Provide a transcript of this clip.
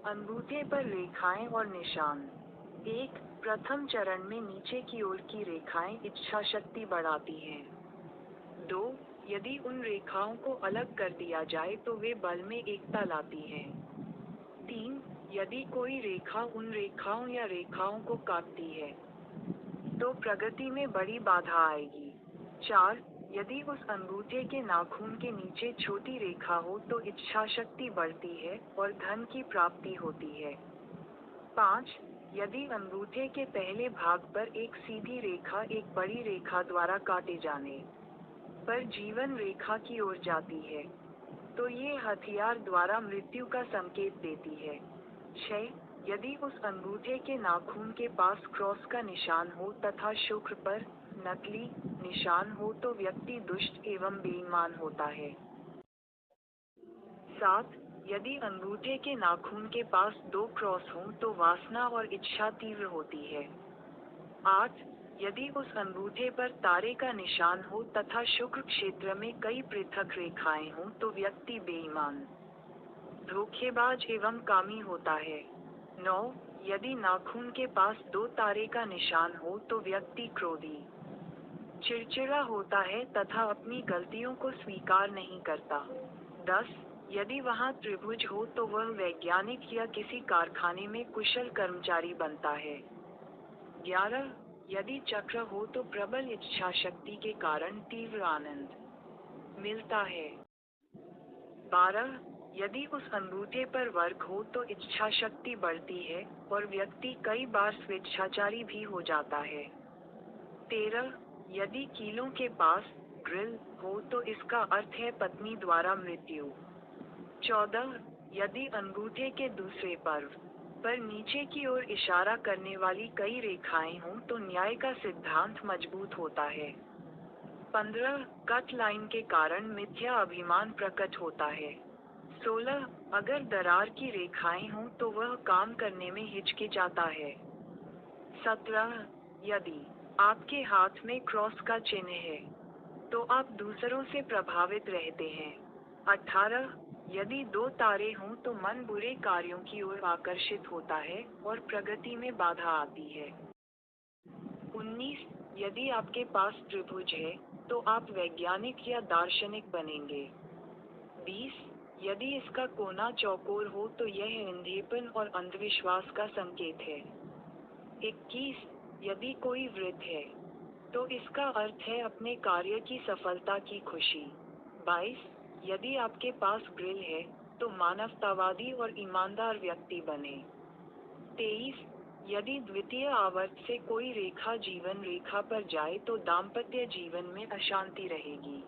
अंगूठे पर रेखाएं और निशान। एक, प्रथम चरण में नीचे की ओर की रेखाएं इच्छा शक्ति बढ़ाती हैं। 2, यदि उन रेखाओं को अलग कर दिया जाए तो वे बल में एकता लाती हैं। 3, यदि कोई रेखा उन रेखाओं या रेखाओं को काटती है तो प्रगति में बड़ी बाधा आएगी। 4, यदि उस अंगूठे के नाखून के नीचे छोटी रेखा हो तो इच्छा शक्ति बढ़ती है और धन की प्राप्ति होती है। 5, यदि अंगूठे के पहले भाग पर एक सीधी रेखा एक बड़ी रेखा द्वारा काटे जाने पर जीवन रेखा की ओर जाती है, तो ये हथियार द्वारा मृत्यु का संकेत देती है। 6, यदि उस अंगूठे के नाखून के पास क्रॉस का निशान हो तथा शुक्र पर नकली निशान हो तो व्यक्ति दुष्ट एवं बेईमान होता है। 7, यदि अंगूठे के नाखून के पास 2 क्रॉस हों तो वासना और इच्छा तीव्र होती है। 8, यदि उस अंगूठे पर तारे का निशान हो तथा शुक्र क्षेत्र में कई पृथक रेखाएं हों तो व्यक्ति बेईमान, धोखेबाज एवं कामी होता है। 9, यदि नाखून के पास 2 तारे का निशान हो तो व्यक्ति क्रोधी, चिड़चिड़ा होता है तथा अपनी गलतियों को स्वीकार नहीं करता। 10, यदि वहां त्रिभुज हो तो वह वैज्ञानिक या किसी कारखाने में कुशल कर्मचारी बनता है। 11, यदि चक्र हो तो प्रबल इच्छा शक्ति के कारण तीव्र आनंद मिलता है। 12, यदि उस अंगूठे पर वर्क हो तो इच्छा शक्ति बढ़ती है और व्यक्ति कई बार स्वेच्छाचारी भी हो जाता है। 13, यदि कीलों के पास ग्रिल हो तो इसका अर्थ है पत्नी द्वारा मृत्यु। 14, यदि अंगूठे के दूसरे पर्व पर नीचे की ओर इशारा करने वाली कई रेखाएं हों तो न्याय का सिद्धांत मजबूत होता है। 15, कट लाइन के कारण मिथ्या अभिमान प्रकट होता है। 16, अगर दरार की रेखाएं हों तो वह काम करने में हिचकिचाता है। 17, यदि आपके हाथ में क्रॉस का चिन्ह है तो आप दूसरों से प्रभावित रहते हैं। 18, यदि 2 तारे हों तो मन बुरे कार्यों की ओर आकर्षित होता है और प्रगति में बाधा आती है। 19, यदि आपके पास त्रिभुज है तो आप वैज्ञानिक या दार्शनिक बनेंगे। 20, यदि इसका कोना चौकोर हो तो यह अंधेपन और अंधविश्वास का संकेत है। 21, यदि कोई वृत्त है तो इसका अर्थ है अपने कार्य की सफलता की खुशी। 22, यदि आपके पास ग्रिल है तो मानवतावादी और ईमानदार व्यक्ति बने। 23, यदि द्वितीय आवर्त से कोई रेखा जीवन रेखा पर जाए तो दाम्पत्य जीवन में अशांति रहेगी।